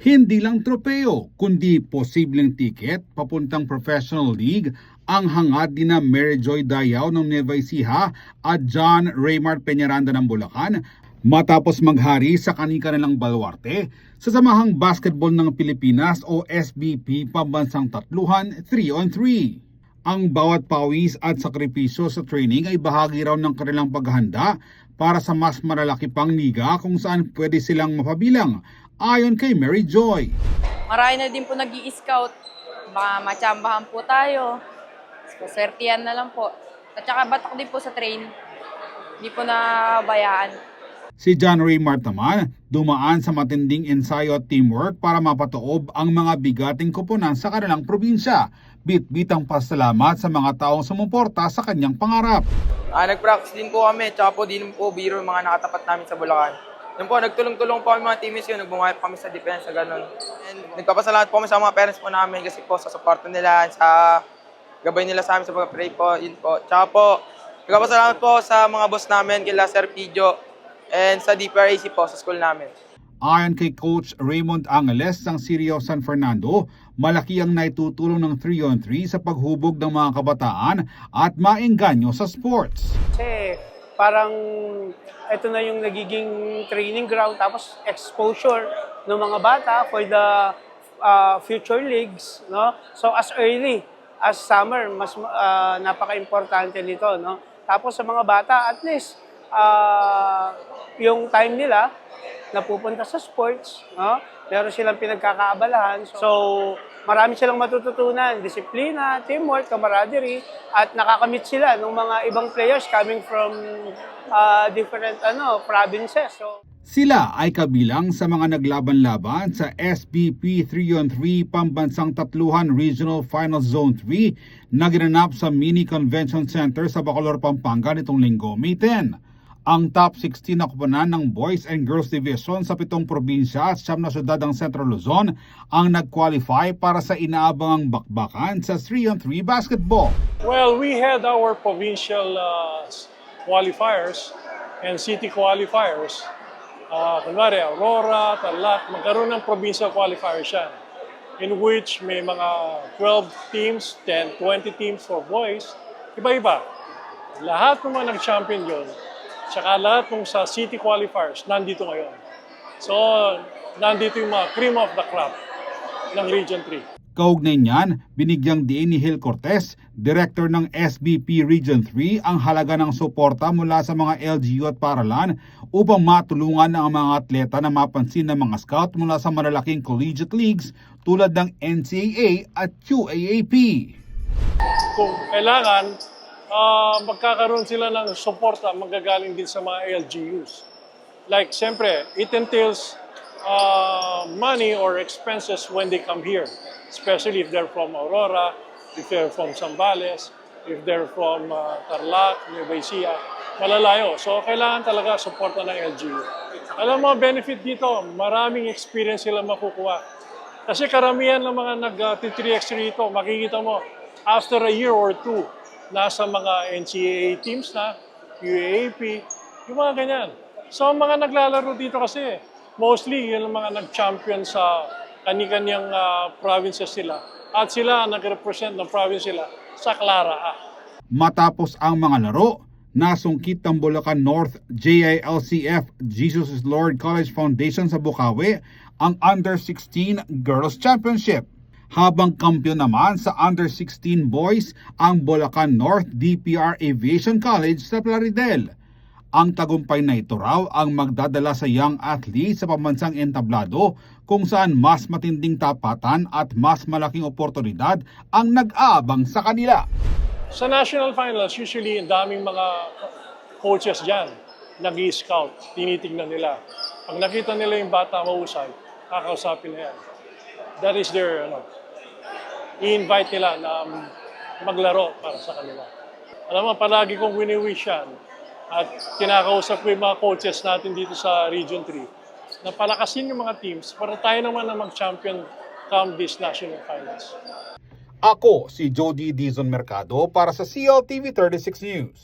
Hindi lang tropeo, kundi posibleng tiket papuntang professional league ang hangad ni na Mary Joy Dayaw ng Nueva Ecija at John Raymart Peñaranda ng Bulacan matapos maghari sa kani-kanilang baluarte sa Samahang Basketball ng Pilipinas o SBP Pambansang Tatluhan 3-on-3. Ang bawat pawis at sakripisyo sa training ay bahagi raw ng kanilang paghahanda para sa mas malalaki pang liga kung saan pwede silang mapabilang, ayon kay Mary Joy. Marami na din po nag-i-scout. Baka matsambahan po tayo. Swertihan na lang po. At saka batak din po sa train. Hindi po nabayaan. Si John Raymart naman dumaan sa matinding ensayo at teamwork para mapatuob ang mga bigating koponan sa kanilang probinsya. Bit-bitang pasalamat sa mga taong sumuporta sa kanyang pangarap. Nag-practice din po kami, tsaka po din po biro yung mga nakatapat namin sa Bulacan. Yun po, nagtulong-tulong po kami mga teammates yun, nagbumayap kami sa depensa, ganun. And nagpapasalamat po kami sa mga parents po namin kasi po sa support nila, sa gabay nila sa amin sa pag-pray po, yun po. Tsaka po, nagpapasalamat po sa mga boss namin, kila Sir Pidio, and sa DPRAC po, sa school namin. Ayon kay Coach Raymond Angeles ng Sirio San Fernando, malaki ang naitutulong ng 3-on-3 sa paghubog ng mga kabataan at maengganyo sa sports. Kasi parang ito na yung nagiging training ground tapos exposure ng mga bata for the future leagues, no? So as early as summer, mas napaka-importante nito, no? Tapos sa mga bata, at least yung time nila napupunta sa sports, no? Meron silang pinagkakaabalahan. So, marami silang matututunan, disiplina, teamwork, camaraderie, at nakakamit sila ng mga ibang players coming from different provinces. So, sila ay kabilang sa mga naglaban-laban sa SBP 3-on-3 Pambansang Tatluhan Regional Final Zone 3 na ginanap sa Mini Convention Center sa Bacolor, Pampanga nitong Linggo, May 10. Ang top 16 na koponan ng Boys and Girls Division sa 7 probinsya at 9 na syudad ng Central Luzon ang nag-qualify para sa inaabangang bakbakan sa 3-on-3 basketball. Well, we had our provincial qualifiers and city qualifiers. Kunwari, Aurora, Tarlac, magkaroon ng provincial qualifiers yan, in which may mga 12 teams, 10, 20 teams for boys, iba-iba. Lahat ng mga nag-champion yun, tsaka lahat ng sa city qualifiers, nandito ngayon. So, nandito yung mga cream of the crop ng Region 3. Kaugnay niyan, binigyang diin ni Hil Cortez, Director ng SBP Region 3, ang halaga ng suporta mula sa mga LGU at paralan upang matulungan ang mga atleta na mapansin ng mga scout mula sa malalaking collegiate leagues tulad ng NCAA at QAAP. Kung kailangan, magkakaroon sila ng suporta magagaling din sa mga LGUs. Like, siyempre, it entails money or expenses when they come here. Especially if they're from Aurora, if they're from Zambales, if they're from Tarlac, Nueva Ecija, malalayo. So, kailangan talaga suporta ng LGU. Alam mo, benefit dito, maraming experience sila makukuha. Kasi karamihan ng mga nag-3x rito, makikita mo, after a year or two, nasa mga NCAA teams na, UAAP, yung mga ganyan. So, mga naglalaro dito kasi, mostly, yun ang mga nag-champion sa kani-kanyang provinces sila. At sila nag-represent ng province sila sa Clara A. Matapos ang mga laro, nasungkit ng Bulacan North JILCF Jesus is Lord College Foundation sa Bukawi ang Under-16 Girls Championship. Habang kampiyon naman sa Under-16 Boys ang Bulacan North DPR Aviation College sa Plaridel. Ang tagumpay na ito raw ang magdadala sa young athlete sa pambansang entablado kung saan mas matinding tapatan at mas malaking oportunidad ang nag-aabang sa kanila. Sa national finals, usually ang daming mga coaches dyan, nag-i-scout, tinitignan nila. Pag nakita nila yung bata mahusay, kakausapin na yan. That is their, i-invite nila na maglaro para sa kanila. Alam mo, palagi kong wini-wish yan. At kinakausap ko yung mga coaches natin dito sa Region 3 na palakasin yung mga teams para tayo naman na mag-champion come this national finals. Ako si Jody Dizon Mercado para sa CLTV 36 News.